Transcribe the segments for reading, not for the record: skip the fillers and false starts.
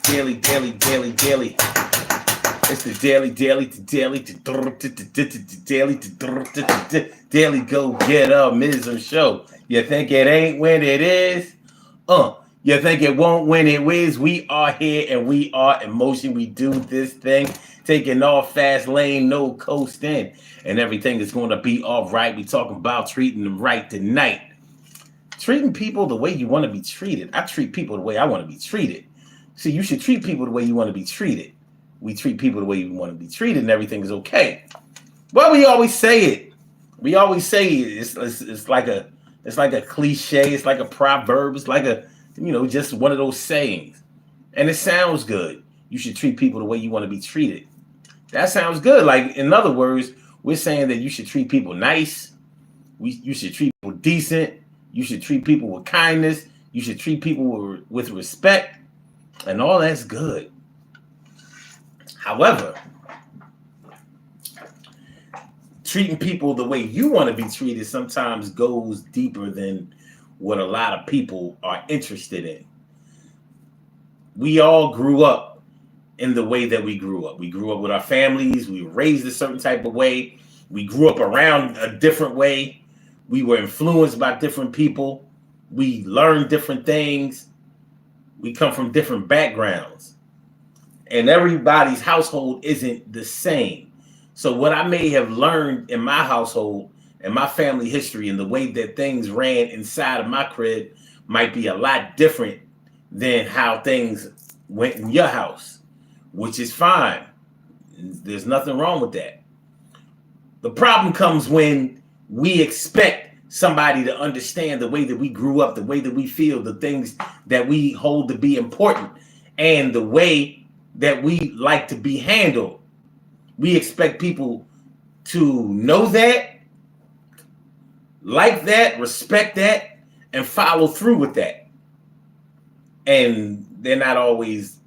Daily, daily, daily, daily. It's the daily, daily, daily go get mism show. You think it ain't when it is? You think it won't when it is? We are here and we are in motion. We do this thing, taking off fast lane, no coasting, and everything is going to be all right. We talking about treating them right tonight. Treating people the way you want to be treated. I treat people the way I want to be treated. See, you should treat people the way you want to be treated. We treat people the way you want to be treated, and everything is okay. Well, we always say it. We always say it. It's like a cliche. It's like a proverb. It's like just one of those sayings, and it sounds good. You should treat people the way you want to be treated. That sounds good. Like, in other words, we're saying that you should treat people nice. You should treat people decent. You should treat people with kindness. You should treat people with respect, and all that's good. However, treating people the way you want to be treated sometimes goes deeper than what a lot of people are interested in. We all grew up in the way that we grew up. We grew up with our families. We were raised a certain type of way. We grew up around a different way. We were influenced by different people. We learned different things. We come from different backgrounds. And everybody's household isn't the same. So what I may have learned in my household and my family history and the way that things ran inside of my crib might be a lot different than how things went in your house, which is fine. There's nothing wrong with that. The problem comes when we expect somebody to understand the way that we grew up, the way that we feel, the things that we hold to be important, and the way that we like to be handled. We expect people to know that, like that, respect that, and follow through with that. And they're not always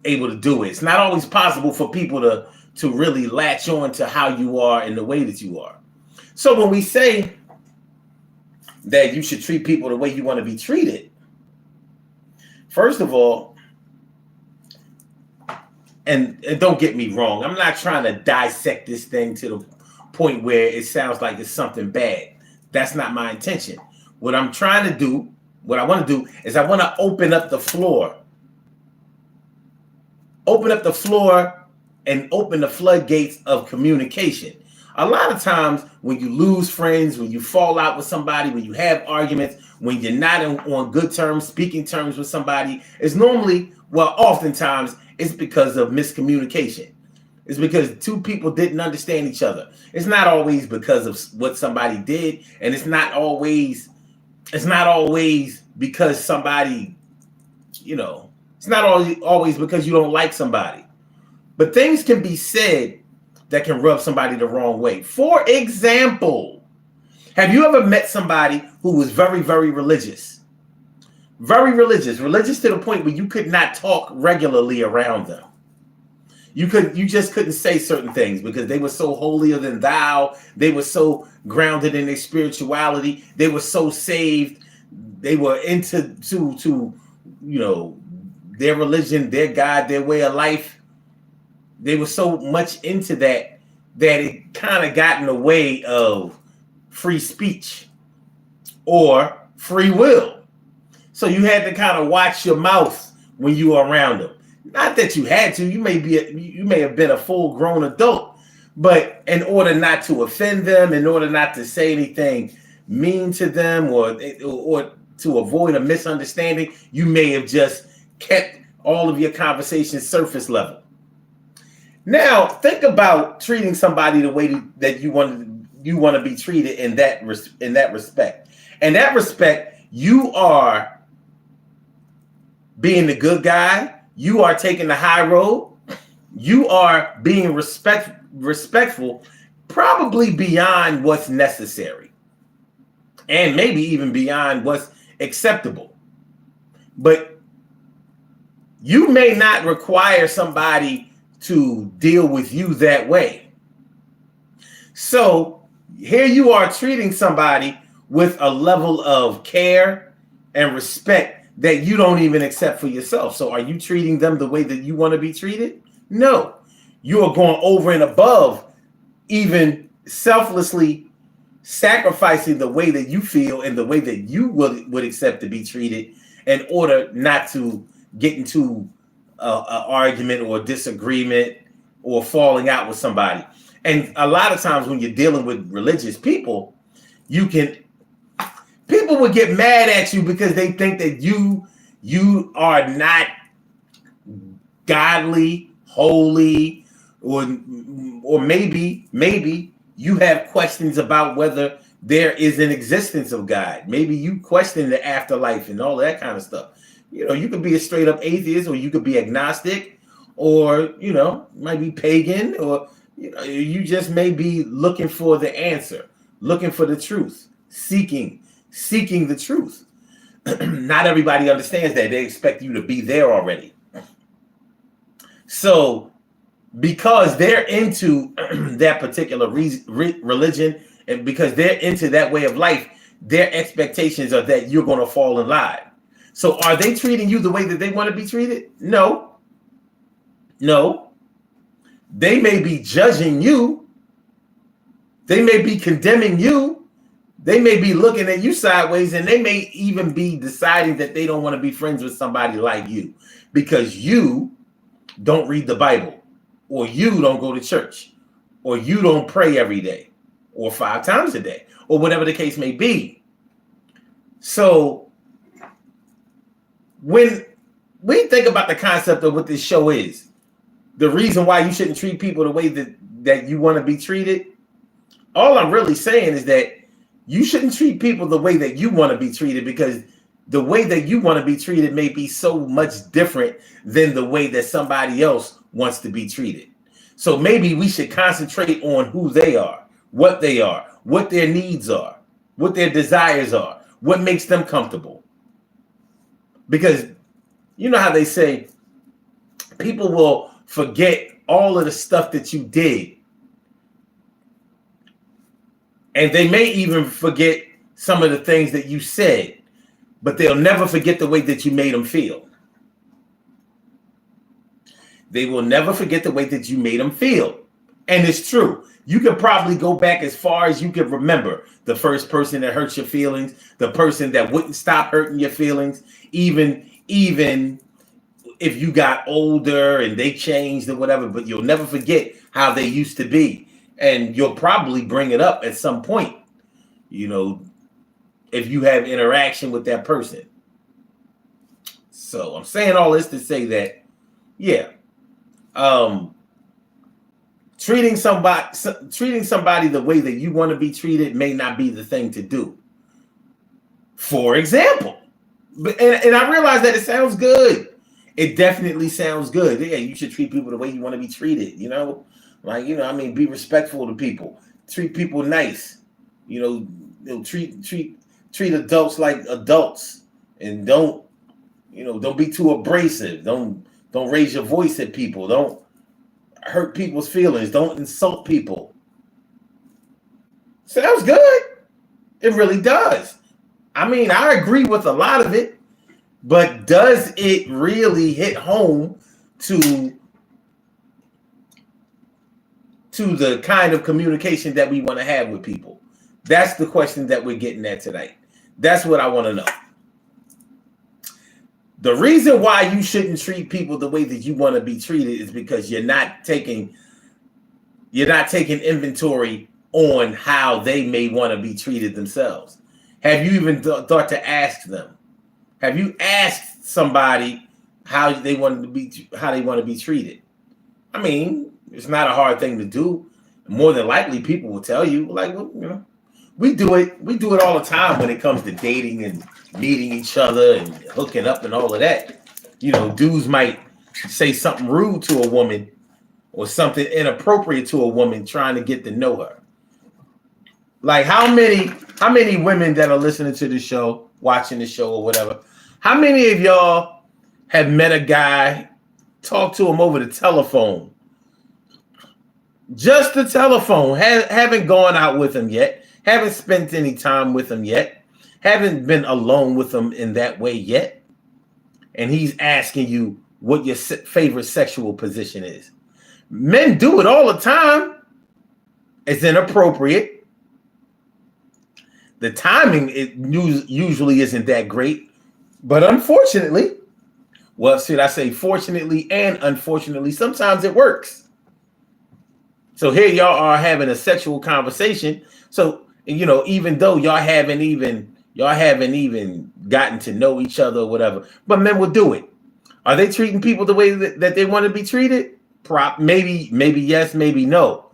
able to do it. It's not always possible for people to really latch on to how you are and the way that you are. So when we say that you should treat people the way you want to be treated, first of all, and don't get me wrong, I'm not trying to dissect this thing to the point where it sounds like it's something bad. That's not my intention. What I want to do is I want to open up the floor. Open up the floor and open the floodgates of communication. A lot of times when you lose friends, when you fall out with somebody, when you have arguments, when you're not on good terms, speaking terms with somebody, it's oftentimes it's because of miscommunication. It's because two people didn't understand each other. It's not always because of what somebody did, and it's not always because somebody, it's not always because you don't like somebody. But things can be said that can rub somebody the wrong way. For example, have you ever met somebody who was very, very religious? Very religious to the point where you could not talk regularly around them. You just couldn't say certain things because they were so holier than thou. They were so grounded in their spirituality. They were so saved. They were into their religion, their God, their way of life. They were so much into that it kind of got in the way of free speech or free will. So you had to kind of watch your mouth when you were around them. Not that you had to. You may have been a full-grown adult, but in order not to offend them, in order not to say anything mean to them, or to avoid a misunderstanding, you may have just kept all of your conversations surface level. Now, think about treating somebody the way that you want to be treated in that respect. In that respect, you are being the good guy. You are taking the high road. You are being respectful, probably beyond what's necessary, and maybe even beyond what's acceptable. But you may not require somebody to deal with you that way. So here you are treating somebody with a level of care and respect that you don't even accept for yourself. So are you treating them the way that you want to be treated? No. You are going over and above, even selflessly sacrificing the way that you feel and the way that you would accept to be treated in order not to get into an argument or disagreement or falling out with somebody. And a lot of times when you're dealing with religious people, people will get mad at you because they think that you are not godly, holy, or maybe you have questions about whether there is an existence of God. Maybe you question the afterlife and all that kind of stuff. You could be a straight up atheist, or you could be agnostic, or might be pagan, or you just may be looking for the answer, looking for the truth, seeking the truth. Not everybody understands that. They expect you to be there already. So because they're into that particular religion, and because they're into that way of life, their expectations are that you're going to fall in line. So are they treating you the way that they want to be treated? No. They may be judging you. They may be condemning you. They may be looking at you sideways, and they may even be deciding that they don't want to be friends with somebody like you because you don't read the Bible, or you don't go to church, or you don't pray every day, or 5 times a day, or whatever the case may be. So when we think about the concept of what this show is, the reason why you shouldn't treat people the way that you want to be treated, all I'm really saying is that you shouldn't treat people the way that you want to be treated, because the way that you want to be treated may be so much different than the way that somebody else wants to be treated. So maybe we should concentrate on who they are, what their needs are, what their desires are, what makes them comfortable. Because you know how they say people will forget all of the stuff that you did. And they may even forget some of the things that you said, but they'll never forget the way that you made them feel. They will never forget the way that you made them feel. And it's true. You could probably go back as far as you could remember the first person that hurt your feelings, the person that wouldn't stop hurting your feelings, even if you got older and they changed or whatever, but you'll never forget how they used to be. And you'll probably bring it up at some point, if you have interaction with that person. So I'm saying all this to say that, treating somebody the way that you want to be treated may not be the thing to do. For example, and I realize that it sounds good. It definitely sounds good. Yeah, you should treat people the way you want to be treated. Be respectful to people. Treat people nice. Treat adults like adults, and don't be too abrasive. Don't raise your voice at people. Don't hurt people's feelings. Don't insult people. Sounds good. It really does. I agree with a lot of it, but does it really hit home to the kind of communication that we want to have with people? That's the question that we're getting at tonight. That's what I want to know. The reason why you shouldn't treat people the way that you want to be treated is because you're not taking inventory on how they may want to be treated themselves. Have you even thought to ask them? Have you asked somebody how they want to be treated? It's not a hard thing to do. More than likely, people will tell you, we do it all the time when it comes to dating and meeting each other and hooking up and all of that. Dudes might say something rude to a woman or something inappropriate to a woman trying to get to know her. Like how many women that are listening to the show, watching the show or whatever, how many of y'all have met a guy, talked to him over the telephone? Just the telephone. Haven't gone out with him yet. Haven't spent any time with him yet. Haven't been alone with him in that way yet. and he's asking you what your favorite sexual position is. Men do it all the time. It's inappropriate. The timing usually isn't that great, but unfortunately, well, should I say fortunately and unfortunately, sometimes it works. So here y'all are having a sexual conversation. So, even though y'all haven't even gotten to know each other or whatever, but men will do it. Are they treating people the way that they want to be treated? Maybe yes, maybe no.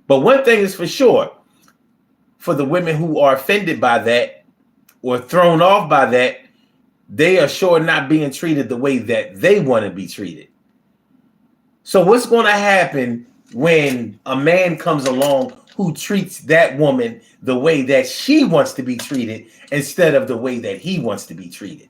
But one thing is for sure, for the women who are offended by that or thrown off by that, they are sure not being treated the way that they want to be treated. So what's going to happen when a man comes along who treats that woman the way that she wants to be treated instead of the way that he wants to be treated?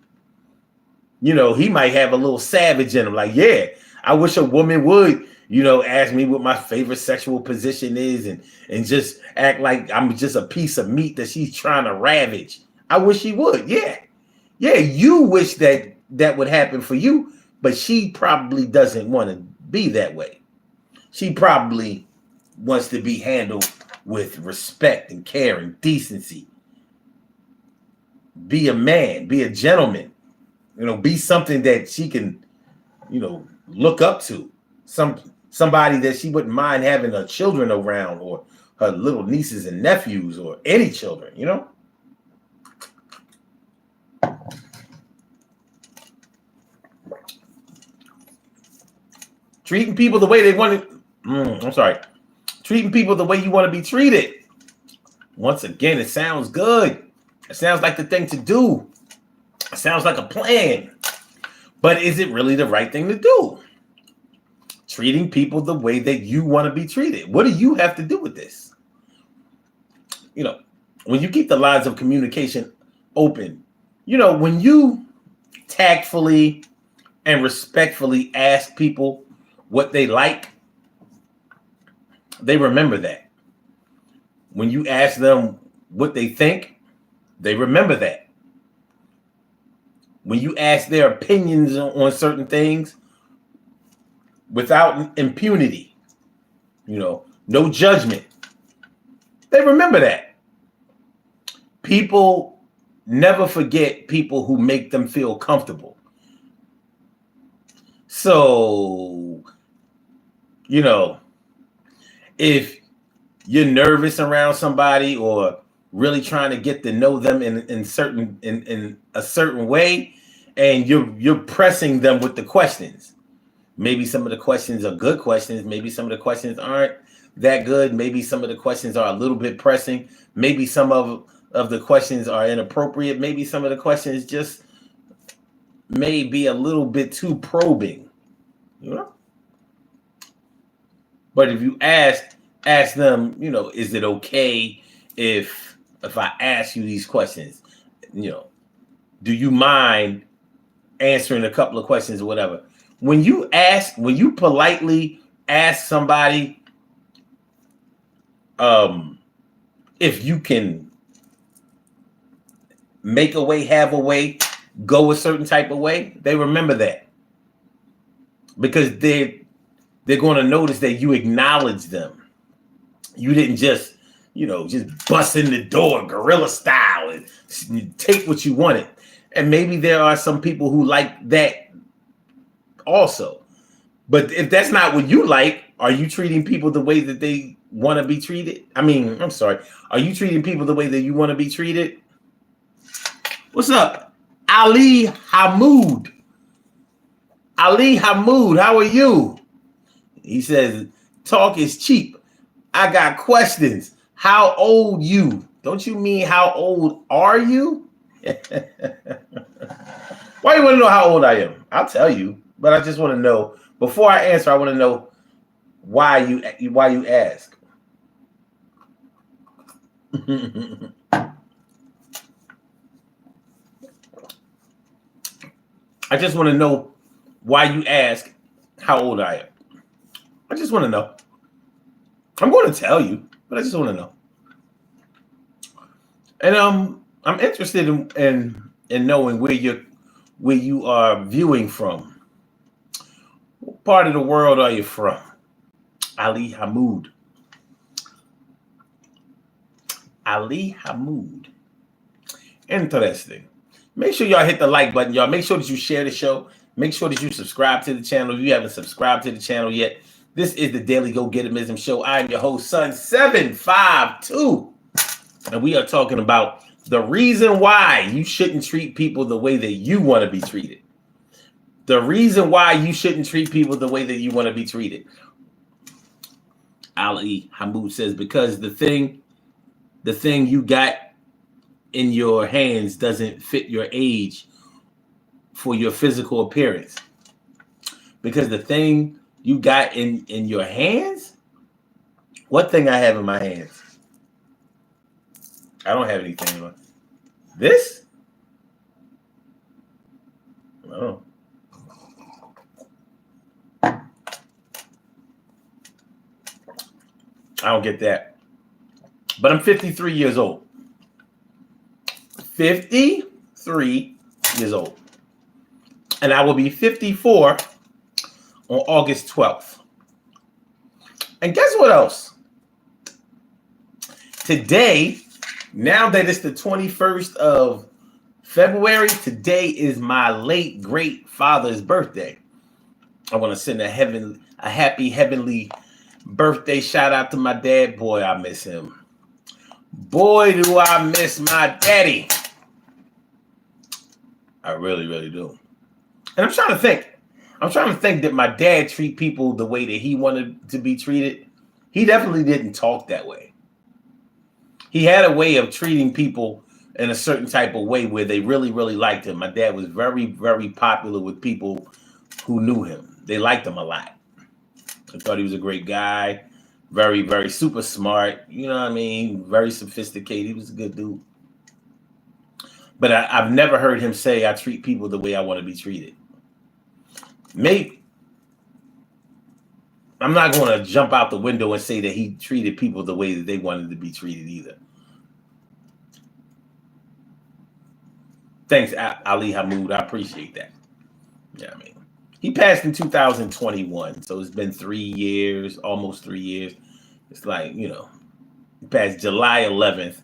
He might have a little savage in him, like, yeah, I wish a woman would, ask me what my favorite sexual position is and just act like I'm just a piece of meat that she's trying to ravage. I wish she would. Yeah. Yeah, you wish that would happen for you, but she probably doesn't want to be that way. She probably wants to be handled with respect and care and decency. Be a man, be a gentleman, be something that she can, look up to. Somebody that she wouldn't mind having her children around, or her little nieces and nephews, or any children, Treating people the way they want to. Treating people the way you want to be treated. Once again, it sounds good. It sounds like the thing to do. It sounds like a plan. But is it really the right thing to do? Treating people the way that you want to be treated. What do you have to do with this? When you keep the lines of communication open, when you tactfully and respectfully ask people what they like, they remember that. When you ask them what they think, they remember that. When you ask their opinions on certain things without impunity, no judgment, they remember that. People never forget people who make them feel comfortable. So, if you're nervous around somebody or really trying to get to know them in a certain way, and you're pressing them with the questions. Maybe some of the questions are good questions. Maybe some of the questions aren't that good. Maybe some of the questions are a little bit pressing. Maybe some of the questions are inappropriate. Maybe some of the questions just may be a little bit too probing. But if you ask them, is it okay if I ask you these questions? Do you mind answering a couple of questions or whatever? When you politely ask somebody if you can make a way, have a way, go a certain type of way, they remember that. Because they're going to notice that you acknowledge them. You didn't just bust in the door guerrilla style and take what you wanted. And maybe there are some people who like that also. But if that's not what you like, are you treating people the way that they want to be treated? Are you treating people the way that you want to be treated? What's up? Ali Hamoud, how are you? He says, talk is cheap. I got questions. How old you? Don't you mean how old are you? Why do you want to know how old I am? I'll tell you, but I just want to know. Before I answer, I want to know why you ask. I just want to know why you ask how old I am. I just want to know. I'm going to tell you, but I just want to know. And I'm interested in knowing where where you are viewing from. What part of the world are you from? Ali Hamoud. Ali Hamoud. Interesting. Make sure y'all hit the like button, y'all. Make sure that you share the show. Make sure that you subscribe to the channel if you haven't subscribed to the channel yet. This is the Daily Go Getimism Show. I am your host, Sun752. And we are talking about the reason why you shouldn't treat people the way that you want to be treated. The reason why you shouldn't treat people the way that you want to be treated. Ali Hamoud says, because the thing you got in your hands doesn't fit your age for your physical appearance. Because the thing you got in your hands? What thing I have in my hands? I don't have anything. This? Oh. I don't get that. But I'm 53 years old. 53 years old. And I will be 54 on August 12th. And guess what else? Today, now that it's the 21st of February, today is my late great father's birthday. I want to send a happy heavenly birthday shout out to my dad. Boy, I miss him. Boy, do I miss my daddy. I really, really do. And I'm trying to think that my dad treat people the way that he wanted to be treated. He definitely didn't talk that way. He had a way of treating people in a certain type of way where they really, really liked him. My dad was very, very popular with people who knew him. They liked him a lot. I thought he was a great guy. Very, very super smart. You know what I mean? Very sophisticated. He was a good dude. But I've never heard him say, I treat people the way I want to be treated. Maybe. I'm not going to jump out the window and say that he treated people the way that they wanted to be treated either. Thanks, Ali Hamoud. I appreciate that. Yeah, I mean, he passed in 2021, so it's been 3 years, almost 3 years. It's like, he passed July 11th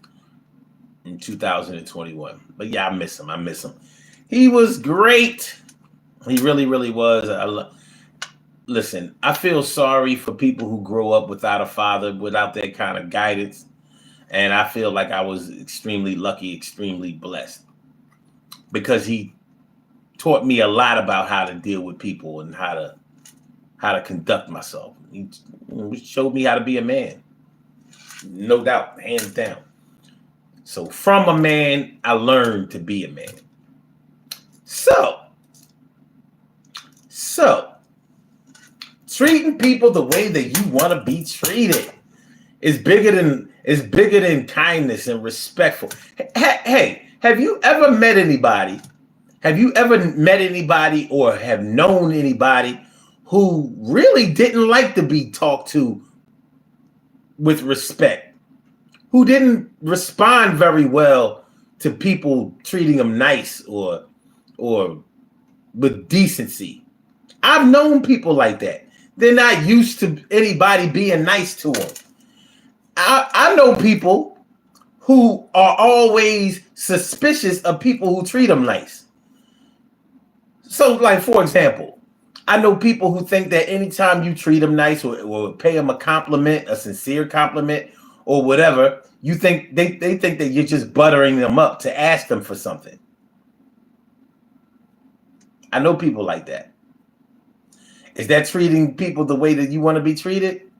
in 2021. But yeah, I miss him. He was great. He really, really was. Listen, I feel sorry for people who grow up without a father, without that kind of guidance. And I feel like I was extremely lucky, extremely blessed. Because he taught me a lot about how to deal with people and how to conduct myself. He showed me how to be a man. No doubt, hands down. So from a man, I learned to be a man. So treating people the way that you want to be treated is bigger than kindness and respectful. Hey, have you ever met anybody? Have you ever met anybody or have known anybody who really didn't like to be talked to with respect? Who didn't respond very well to people treating them nice or with decency? I've known people like that. They're not used to anybody being nice to them. I know people who are always suspicious of people who treat them nice. So, like, for example, I know people who think that anytime you treat them nice or pay them a compliment, a sincere compliment or whatever, you think they think that you're just buttering them up to ask them for something. I know people like that. Is that treating people the way that you want to be treated?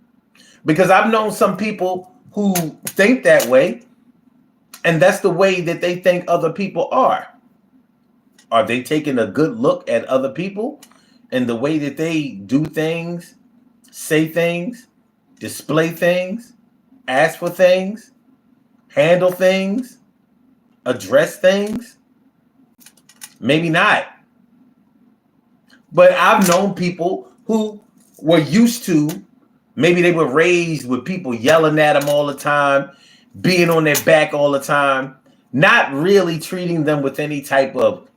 Because I've known some people who think that way, and that's the way that they think other people are. Are they taking a good look at other people and the way that they do things, say things, display things, ask for things, handle things, address things? Maybe not. But I've known people who were used to, maybe they were raised with people yelling at them all the time, being on their back all the time, not really treating them with any type of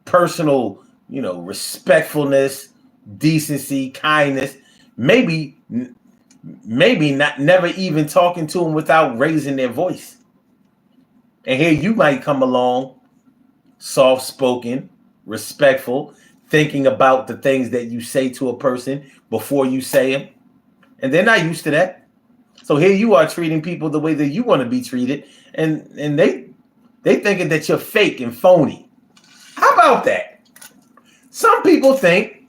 personal, respectfulness, decency, kindness, maybe not never even talking to them without raising their voice. And here you might come along, soft-spoken, respectful, thinking about the things that you say to a person before you say them. And they're not used to that. So here you are treating people the way that you want to be treated, and they thinking that you're fake and phony. How about that? Some people think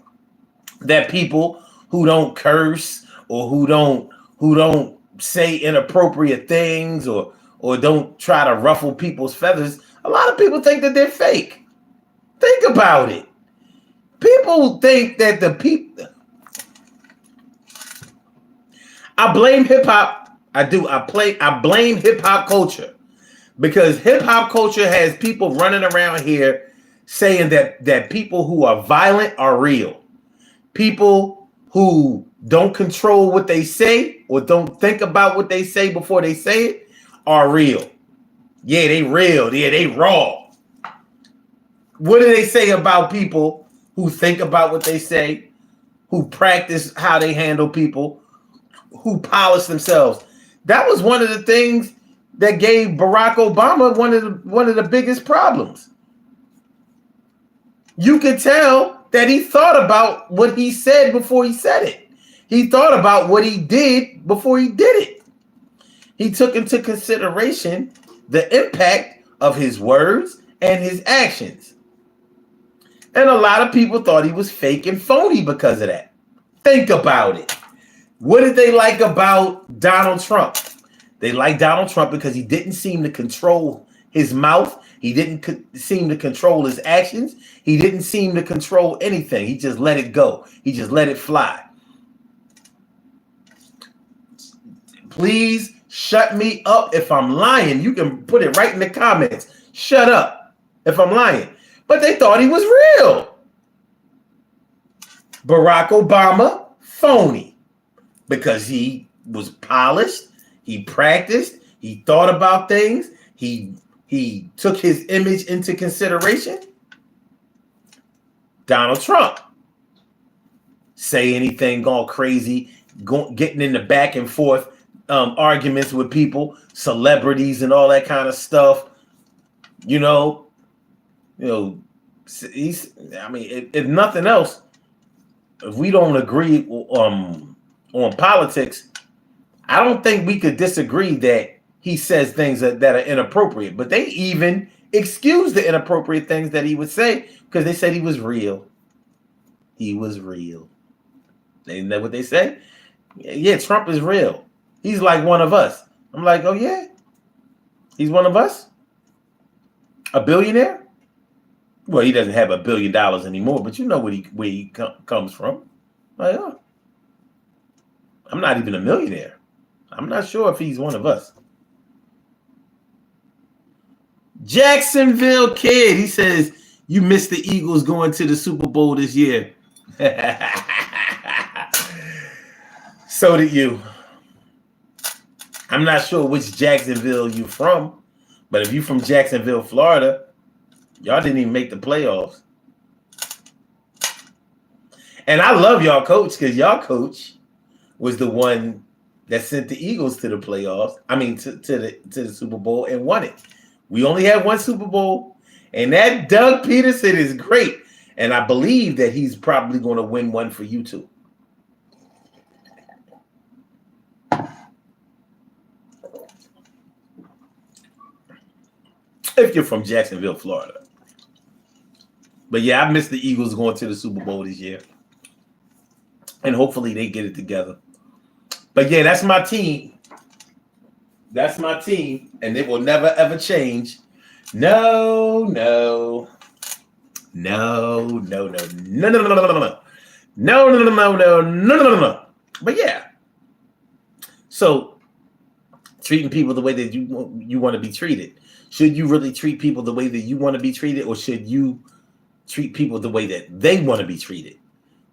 that people who don't curse or who don't say inappropriate things or don't try to ruffle people's feathers, a lot of people think that they're fake. Think about it. People think that the people... I blame hip hop. I do. I blame hip hop culture, because hip hop culture has people running around here saying that people who are violent are real. People who don't control what they say or don't think about what they say before they say it are real. Yeah, they real. Yeah, they raw. What do they say about people who think about what they say, who practice how they handle people, who polish themselves? That was one of the things that gave Barack Obama one of the biggest problems. You could tell that he thought about what he said before he said it. He thought about what he did before he did it. He took into consideration the impact of his words and his actions. And a lot of people thought he was fake and phony because of that. Think about it. What did they like about Donald Trump? They liked Donald Trump because he didn't seem to control his mouth. He didn't seem to control his actions. He didn't seem to control anything. He just let it go. He just let it fly. Please shut me up if I'm lying. You can put it right in the comments. Shut up if I'm lying. But they thought he was real. Barack Obama, phony. Because he was polished, he practiced, he thought about things, he took his image into consideration. Donald Trump, say anything, gone crazy, getting in the back and forth arguments with people, celebrities and all that kind of stuff. He's, if nothing else, if we don't agree on politics, I don't think we could disagree that he says things that are inappropriate. But they even excuse the inappropriate things that he would say because they said he was real. He was real. Isn't that what they say? Yeah, Trump is real. He's like one of us. I'm like, oh yeah? He's one of us? A billionaire? Well, he doesn't have $1 billion anymore, but you know where he comes from. Like, oh. I'm not even a millionaire. I'm not sure if he's one of us. Jacksonville Kid, he says, you missed the Eagles going to the Super Bowl this year. So did you. I'm not sure which Jacksonville you're from, but if you're from Jacksonville, Florida, y'all didn't even make the playoffs. And I love y'all coach because y'all coach was the one that sent the Eagles to the playoffs. I mean, to the Super Bowl and won it. We only had one Super Bowl, and that Doug Peterson is great. And I believe that he's probably going to win one for you too. If you're from Jacksonville, Florida. But yeah, I missed the Eagles going to the Super Bowl this year. And hopefully they get it together. But yeah, that's my team. That's my team. And it will never, ever change. No. But yeah. So treating people the way that you want to be treated. Should you really treat people the way that you want to be treated, or should you treat people the way that they want to be treated?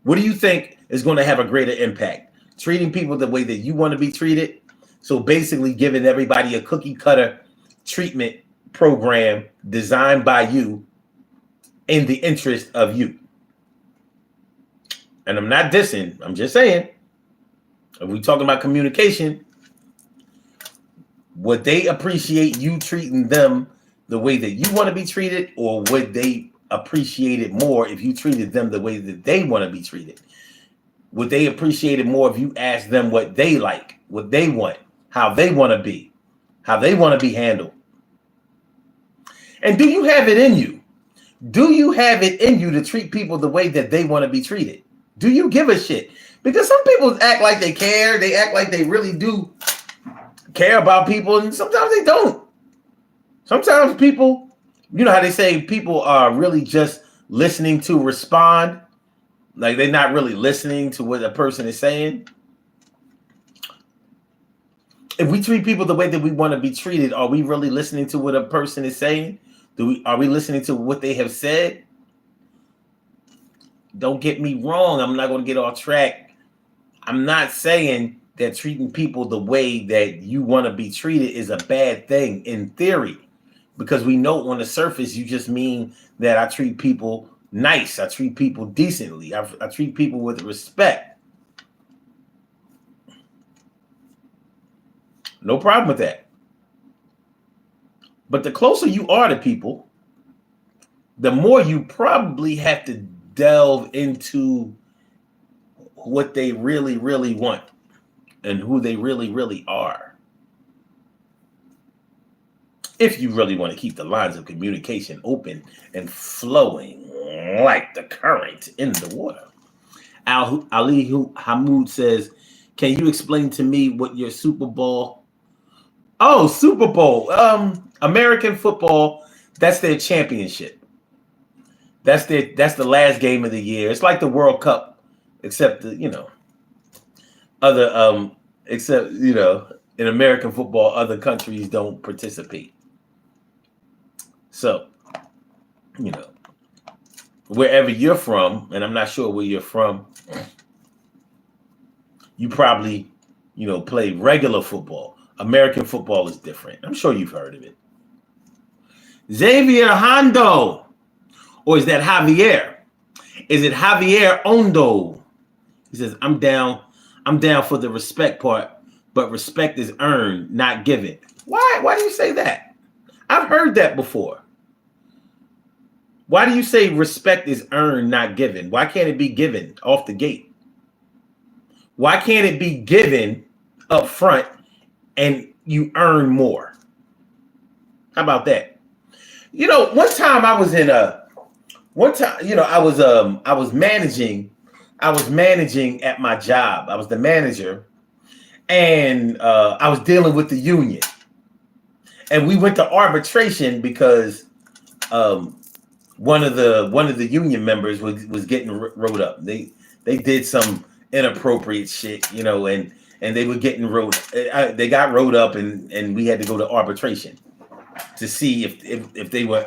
What do you think is going to have a greater impact? Treating people the way that you want to be treated. So basically giving everybody a cookie cutter treatment program designed by you, in the interest of you. And I'm not dissing. I'm just saying, if we talking about communication, would they appreciate you treating them the way that you want to be treated, or would they appreciate it more if you treated them the way that they want to be treated? Would they appreciate it more if you asked them what they like, what they want, how they want to be, how they want to be handled? And do you have it in you? Do you have it in you to treat people the way that they want to be treated? Do you give a shit? Because some people act like they care. They act like they really do care about people, and sometimes they don't. Sometimes people, you know how they say people are really just listening to respond, like they're not really listening to what a person is saying. If we treat people the way that we want to be treated, are we really listening to what a person is saying? Are we listening to what they have said? Don't get me wrong. I'm not going to get off track. I'm not saying that treating people the way that you want to be treated is a bad thing in theory, because we know on the surface you just mean that I treat people nice. I treat people decently. I treat people with respect. No problem with that. But the closer you are to people, the more you probably have to delve into what they really, really want and who they really, really are. If you really want to keep the lines of communication open and flowing like the current in the water. Ali Hamoud says, can you explain to me what your Super Bowl? Oh, Super Bowl. American football, that's their championship. That's the last game of the year. It's like the World Cup, except except in American football, other countries don't participate. So, wherever you're from, and I'm not sure where you're from, you probably, play regular football. American football is different. I'm sure you've heard of it. Xavier Hondo. Or is that Javier? Is it Javier Ondo? He says, I'm down for the respect part, but respect is earned, not given. Why do you say that? I've heard that before. Why do you say respect is earned, not given? Why can't it be given off the gate? Why can't it be given up front and you earn more? How about that? One time I was managing at my job. I was the manager, and I was dealing with the union. And we went to arbitration because one of the union members was getting wrote up. They did some inappropriate shit, and they were getting they got wrote up, and we had to go to arbitration to see if they were,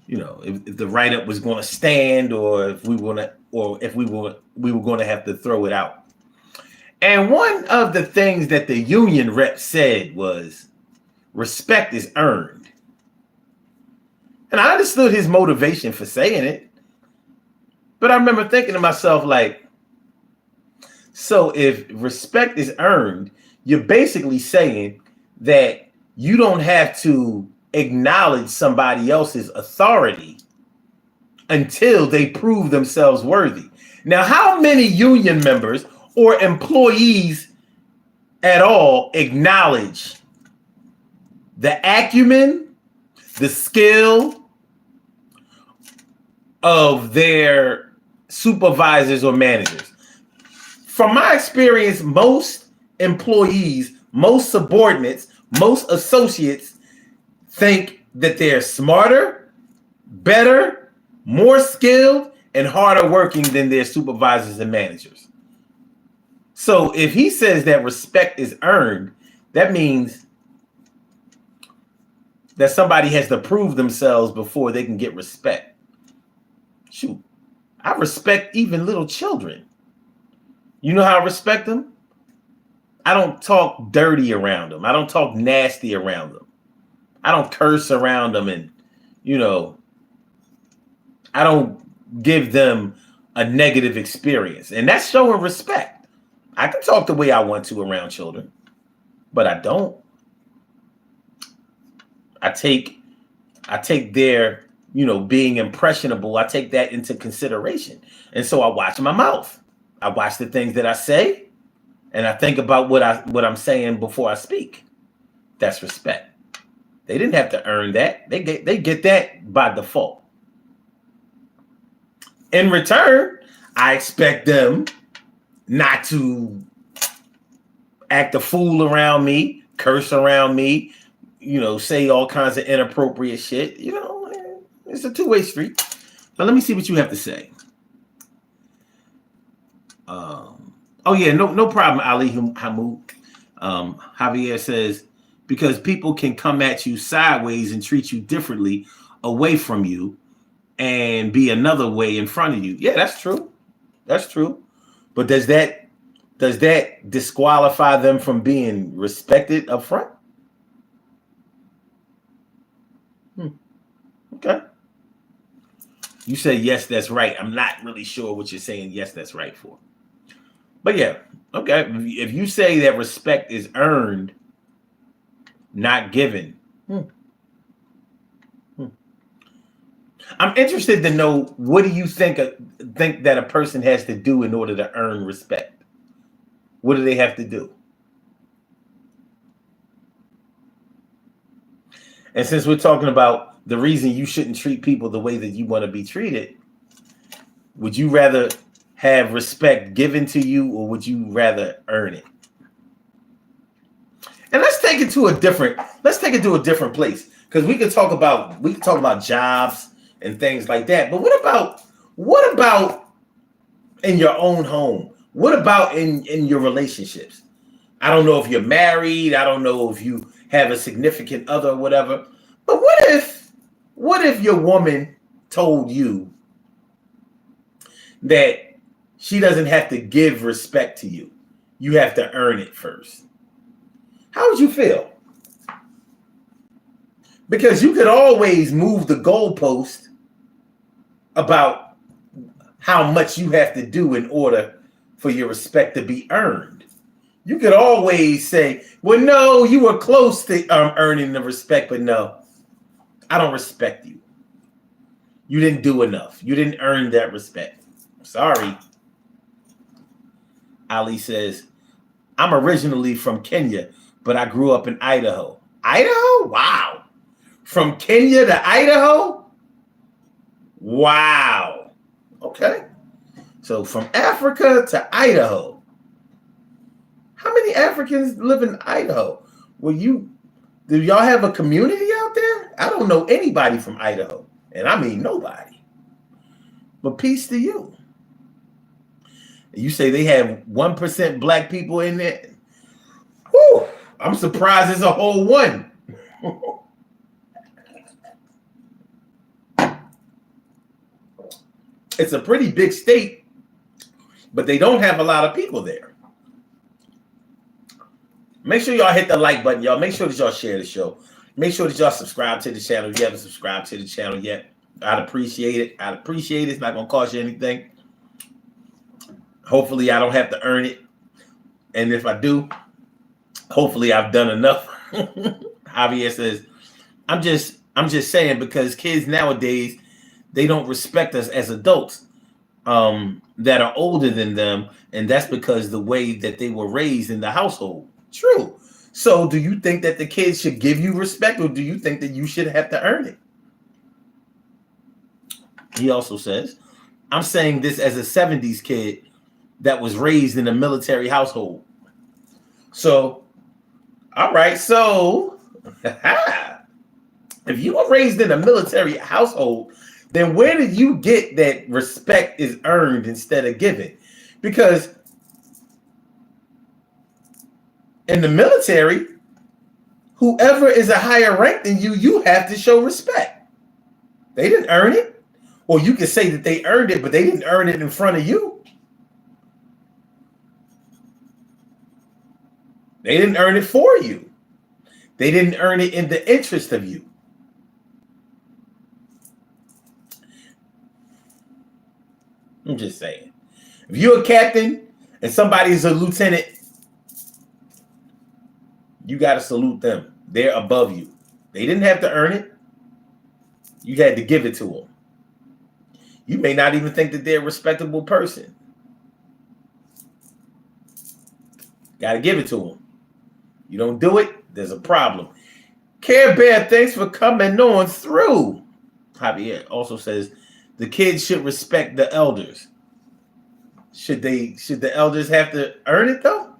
if the write-up was going to stand, or if we were going to have to throw it out. And one of the things that the union rep said was, respect is earned. And I understood his motivation for saying it. But I remember thinking to myself, like, so if respect is earned, you're basically saying that you don't have to acknowledge somebody else's authority until they prove themselves worthy. Now, how many union members or employees at all acknowledge the acumen, the skill of their supervisors or managers? From my experience, most employees, most subordinates, most associates think that they're smarter, better, more skilled, and harder working than their supervisors and managers. So if he says that respect is earned, that means that somebody has to prove themselves before they can get respect. Shoot, I respect even little children. You know how I respect them? I don't talk dirty around them. I don't talk nasty around them. I don't curse around them, and I don't give them a negative experience. And that's showing respect. I can talk the way I want to around children, but I don't. I take their, being impressionable, I take that into consideration. And so I watch my mouth. I watch the things that I say, and I think about what I'm saying before I speak. That's respect. They didn't have to earn that. They get that by default. In return, I expect them not to act a fool around me, curse around me, say all kinds of inappropriate shit. It's a two-way street. But let me see what you have to say. Oh yeah, no problem, Ali Hamoud. Javier says, because people can come at you sideways and treat you differently away from you and be another way in front of you. Yeah, that's true. That's true. But does that disqualify them from being respected up front? Okay. You say, yes, that's right. I'm not really sure what you're saying, yes, that's right for. But yeah, okay. If you say that respect is earned, not given. I'm interested to know, what do you think that a person has to do in order to earn respect? What do they have to do? And since we're talking about the reason you shouldn't treat people the way that you want to be treated, would you rather have respect given to you, or would you rather earn it? And let's take it to a different place, because we can talk about jobs and things like that. But what about in your own home? What about in your relationships? I don't know if you're married. I don't know if you have a significant other or whatever. But what if your woman told you that she doesn't have to give respect to you? You have to earn it first. How would you feel? Because you could always move the goalpost about how much you have to do in order for your respect to be earned. You could always say, well, no, you were close to earning the respect, but no, I don't respect you. You didn't do enough. You didn't earn that respect. Sorry. Ali says, I'm originally from Kenya, but I grew up in Idaho. Idaho? Wow. From Kenya to Idaho? Wow. Okay. So from Africa to Idaho. How many Africans live in Idaho? Do y'all have a community out there? I don't know anybody from Idaho. And I mean nobody. But peace to you. You say they have 1% black people in there? Whew, I'm surprised it's a whole one. It's a pretty big state, but they don't have a lot of people there. Make sure y'all hit the like button, y'all. Make sure that y'all share the show. Make sure that y'all subscribe to the channel if you haven't subscribed to the channel yet. I'd appreciate it. It's not going to cost you anything. Hopefully, I don't have to earn it. And if I do, hopefully I've done enough. Javier says, I'm just saying, because kids nowadays, they don't respect us as adults that are older than them. And that's because the way that they were raised in the household. True. So do you think that the kids should give you respect, or do you think that you should have to earn it? He also says, I'm saying this as a 70s kid that was raised in a military household. So, all right. So if you were raised in a military household, then where did you get that respect is earned instead of given? Because in the military, whoever is a higher rank than you, you have to show respect. They didn't earn it. Or you can say that they earned it, but they didn't earn it in front of you. They didn't earn it for you. They didn't earn it in the interest of you. I'm just saying. If you're a captain and somebody's a lieutenant, you got to salute them. They're above you. They didn't have to earn it. You had to give it to them. You may not even think that they're a respectable person. Got to give it to them. You don't do it, there's a problem. Care Bear, thanks for coming on through. Javier also says the kids should respect the elders. Should the elders have to earn it though?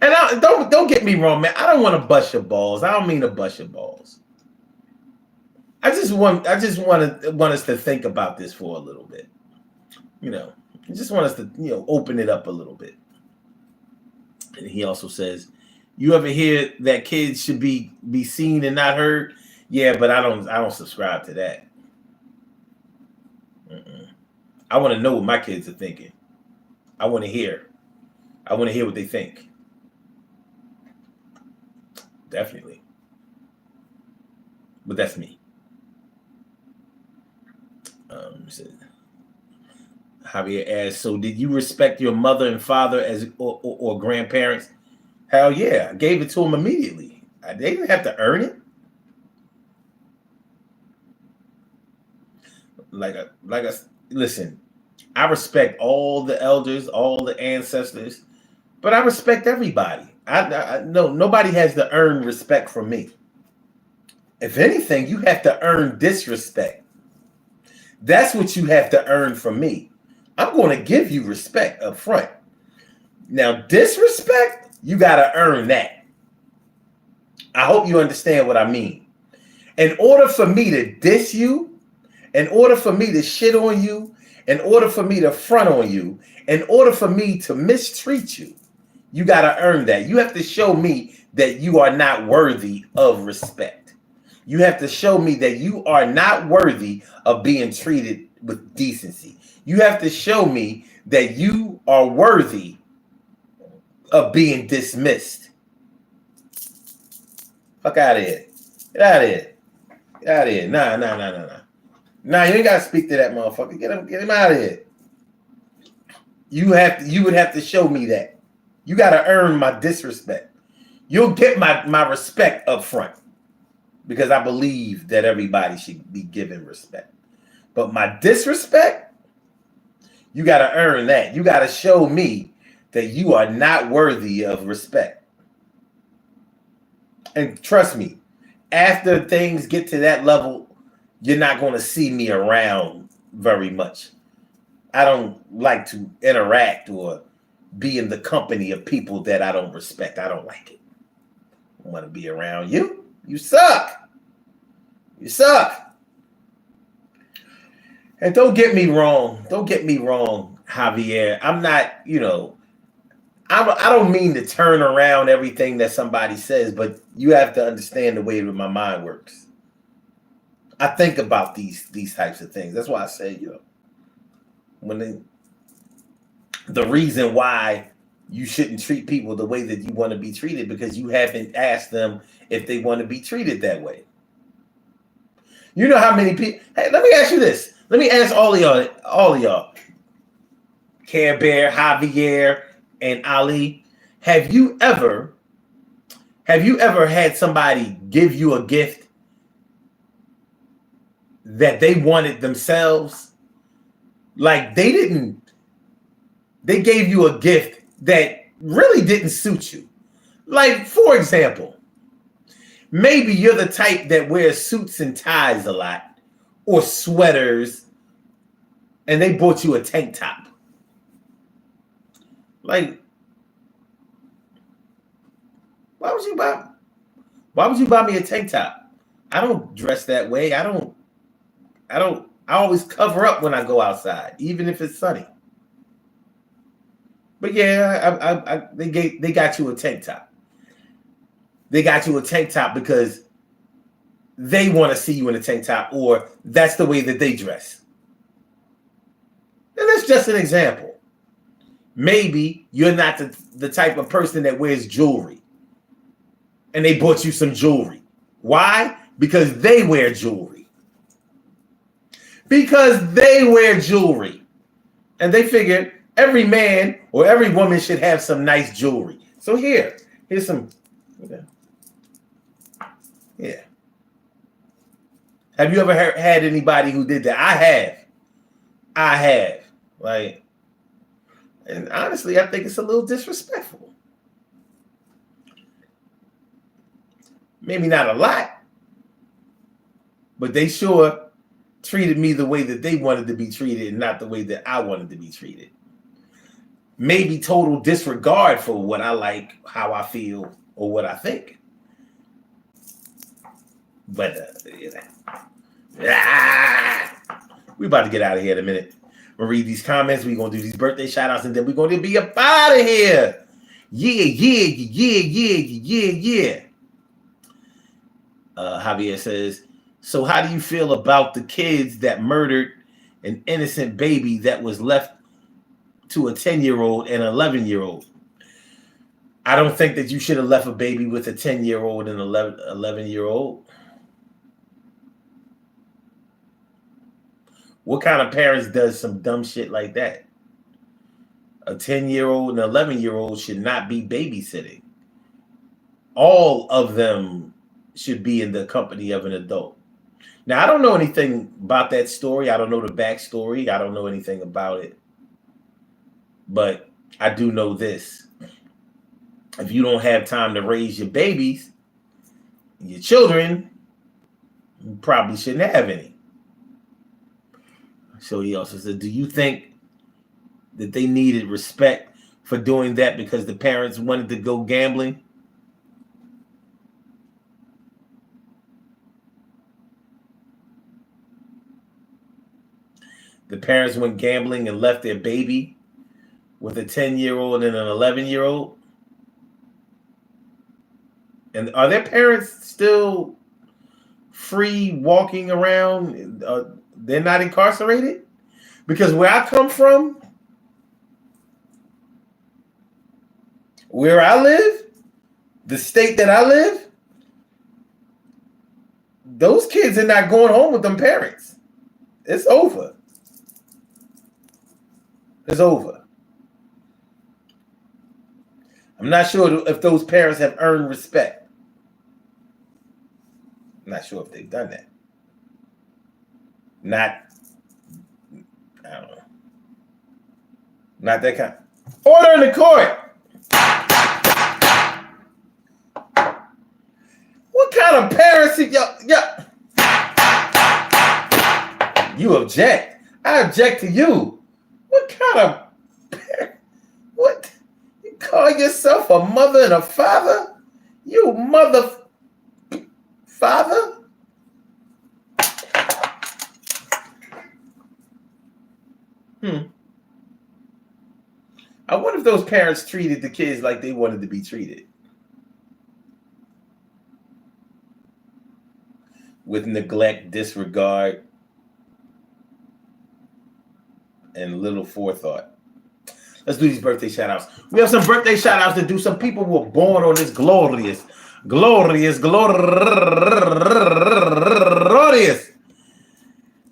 And don't get me wrong, man. I don't want to bust your balls. I don't mean to bust your balls. I just want us to think about this for a little bit. I just want us to open it up a little bit. And he also says, you ever hear that kids should be seen and not heard? Yeah, but I don't subscribe to that. I want to know what my kids are thinking. I want to hear what they think. Definitely. But that's me. Javier asks, so did you respect your mother and father as or grandparents? Hell yeah, I gave it to them immediately. They didn't have to earn it. Listen, I respect all the elders, all the ancestors, but I respect everybody. I know nobody has to earn respect from me. If anything, you have to earn disrespect. That's what you have to earn from me. I'm going to give you respect up front. Now, disrespect, you got to earn that. I hope you understand what I mean. In order for me to diss you, in order for me to shit on you, in order for me to front on you, in order for me to mistreat you, you got to earn that. You have to show me that you are not worthy of respect. You have to show me that you are not worthy of being treated with decency. You have to show me that you are worthy of being dismissed. Fuck out of here. Get out of here. Get out of here. Nah. Nah, you ain't got to speak to that motherfucker. Get him out of here. You would have to show me that. You got to earn my disrespect. You'll get my respect up front because I believe that everybody should be given respect. But my disrespect, you got to earn that. You got to show me that you are not worthy of respect. And trust me, after things get to that level, you're not going to see me around very much. I don't like to interact or be in the company of people that I don't respect. I don't like it. I want to be around you. You suck. You suck. And don't get me wrong. Don't get me wrong, Javier. I'm not, I don't mean to turn around everything that somebody says, but you have to understand the way that my mind works. I think about these types of things. That's why I say, the reason why you shouldn't treat people the way that you want to be treated because you haven't asked them if they want to be treated that way. You know how many people? Hey, let me ask you this. Let me ask all of y'all. Care Bear, Javier, and Ali. Have you ever had somebody give you a gift that they wanted themselves? Like they gave you a gift that really didn't suit you. Like, for example, maybe you're the type that wears suits and ties a lot or sweaters, and they bought you a tank top. Like, why would you buy me a tank top? I don't dress that way. I always cover up when I go outside, even if it's sunny. But yeah, they got you a tank top. They got you a tank top because they want to see you in a tank top, or that's the way that they dress. And that's just an example. Maybe you're not the type of person that wears jewelry, and they bought you some jewelry. Why? Because they wear jewelry. Because they wear jewelry. And they figured every man or every woman should have some nice jewelry. So here's some. Yeah. Have you ever had anybody who did that? I have. Like, and honestly, I think it's a little disrespectful. Maybe not a lot, but they sure treated me the way that they wanted to be treated and not the way that I wanted to be treated. Maybe total disregard for what I like, how I feel, or what I think. But we about to get out of here in a minute. We'll read these comments. We're going to do these birthday shout outs, and then we're going to be up out of here. Yeah. Javier says, so how do you feel about the kids that murdered an innocent baby that was left to a 10-year-old and 11-year-old? I don't think that you should have left a baby with a 10-year-old and 11-year-old. What kind of parents does some dumb shit like that? A 10-year-old and 11-year-old should not be babysitting. All of them should be in the company of an adult. Now, I don't know anything about that story. I don't know the backstory. I don't know anything about it. But I do know this. If you don't have time to raise your babies, your children, you probably shouldn't have any. So he also said, do you think that they needed respect for doing that because the parents wanted to go gambling? The parents went gambling and left their baby with a 10-year-old and an 11-year-old? And are their parents still free walking around? They're not incarcerated? Because where I come from, where I live, the state that I live, those kids are not going home with them parents. It's over. It's over. I'm not sure if those parents have earned respect. I'm not sure if they've done that. I don't know. Not that kind. Order in the court. What kind of parents? You object. I object to you. What kind of parent? What? You call yourself a mother and a father? You mother father? I wonder if those parents treated the kids like they wanted to be treated. With neglect, disregard, and little forethought. Let's do these birthday shout outs. We have some birthday shout outs to do. Some people were born on this glorious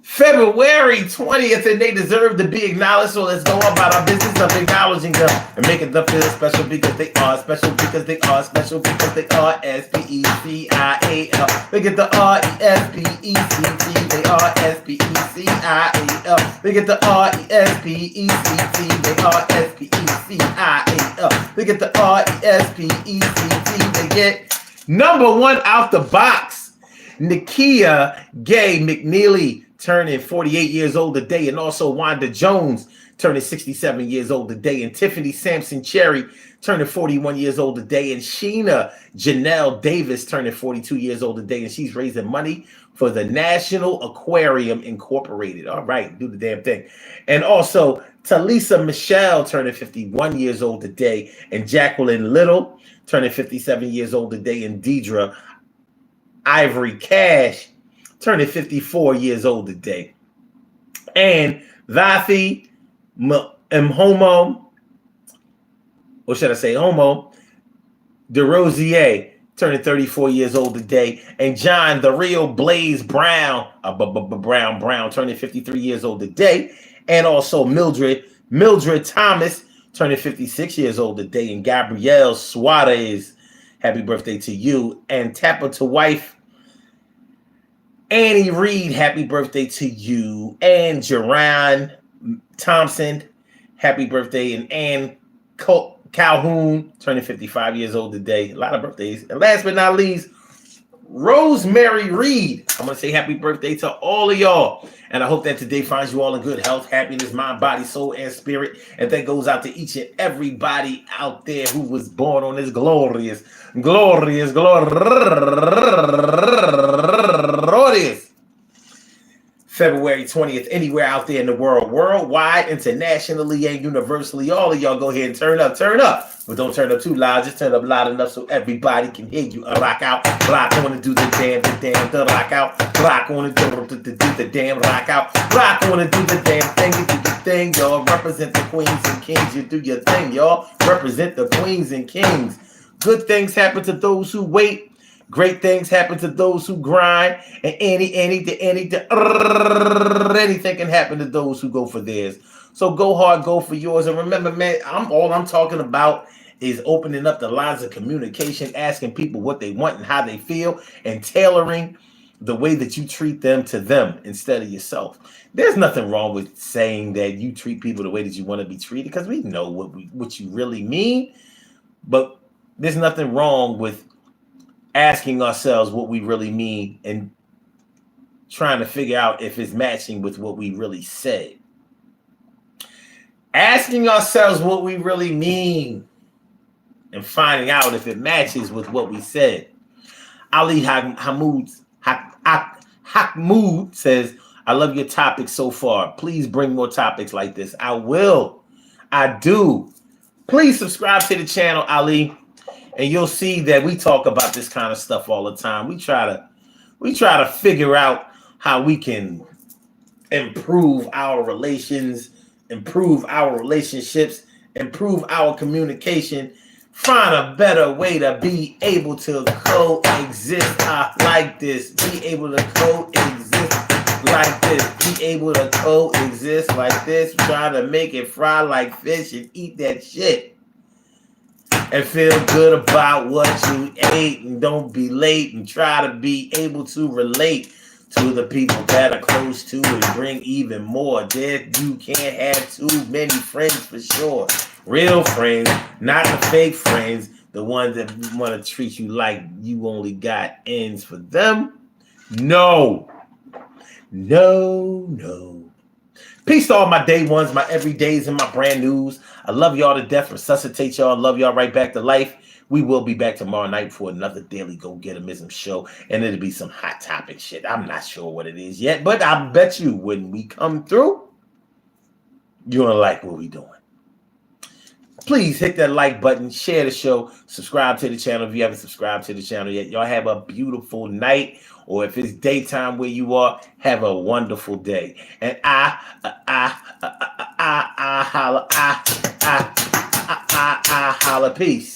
February 20th, and they deserve to be acknowledged. So let's go about our business of acknowledging them and making them feel special because they are special, because they are special, because they are S-P-E-C-I-A-L. They get the R-E-S-P-E-C-T. They are S-P-E-C-I-A-L. They get the R-E-S-P-E-C-T. They are S-P-E-C-I-A-L. They get the R-E-S-P-E-C-T. They get number one out the box. Nakia Gay McNeely turning 48 years old today, and also Wanda Jones turning 67 years old today, and Tiffany Sampson Cherry turning 41 years old today, and Sheena Janelle Davis turning 42 years old today, and she's raising money for the National Aquarium Incorporated. All right, do the damn thing. And also Talisa Michelle turning 51 years old today, and Jacqueline Little turning 57 years old today, and Deidre Ivory Cash turning 54 years old today. And Vathi Mhomo, or should I say Homo, DeRosier turning 34 years old today. And John, the real Blaze Brown, Brown, turning 53 years old today. And also Mildred Mildred Thomas turning 56 years old today. And Gabrielle Suarez, happy birthday to you. And Tapper to wife, Annie Reed, happy birthday to you. And Jerron Thompson, happy birthday. And Ann Calhoun, turning 55 years old today. A lot of birthdays. And last but not least, Rosemary Reed. I'm going to say happy birthday to all of y'all. And I hope that today finds you all in good health, happiness, mind, body, soul, and spirit. And that goes out to each and everybody out there who was born on this glorious February 20th, anywhere out there in the world, worldwide, internationally, and universally. All of y'all go ahead and turn up. But don't turn up too loud. Just turn up loud enough so everybody can hear you. Rock out, rock on and do the damn, the rock out. Rock on and do the damn, rock out. Rock on and do the damn thing. You do your thing, y'all. Represent the queens and kings. You do your thing, y'all. Represent the queens and kings. Good things happen to those who wait. Great things happen to those who grind, and anything can happen to those who go for theirs. So go hard, go for yours. And remember, man, all I'm talking about is opening up the lines of communication, asking people what they want and how they feel, and tailoring the way that you treat them to them instead of yourself. There's nothing wrong with saying that you treat people the way that you want to be treated, because we know what you really mean. But there's nothing wrong with asking ourselves what we really mean and trying to figure out if it's matching with what we really said. Asking ourselves what we really mean and finding out if it matches with what we said. Ali Hamoud says, I love your topic so far. Please bring more topics like this. I will. I do. Please subscribe to the channel, Ali. And you'll see that we talk about this kind of stuff all the time. We try to figure out how we can improve our relations, improve our relationships, improve our communication, find a better way to be able to coexist like this. Be able to coexist like this. Be able to coexist like this. Try to make it fry like fish and eat that shit. And feel good about what you ate, and don't be late, and try to be able to relate to the people that are close to and bring even more. There, you can't have too many friends for sure. Real friends, not the fake friends, the ones that want to treat you like you only got ends for them. No. Peace to all my day ones, my everydays, and my brand news. I love y'all to death. Resuscitate y'all. Love y'all right back to life. We will be back tomorrow night for another Daily Go-Getterism show. And it'll be some hot topic shit. I'm not sure what it is yet, but I bet you when we come through, you're going to like what we're doing. Please hit that like button, share the show, subscribe to the channel if you haven't subscribed to the channel yet. Y'all have a beautiful night, or if it's daytime where you are, have a wonderful day. And I holla, peace.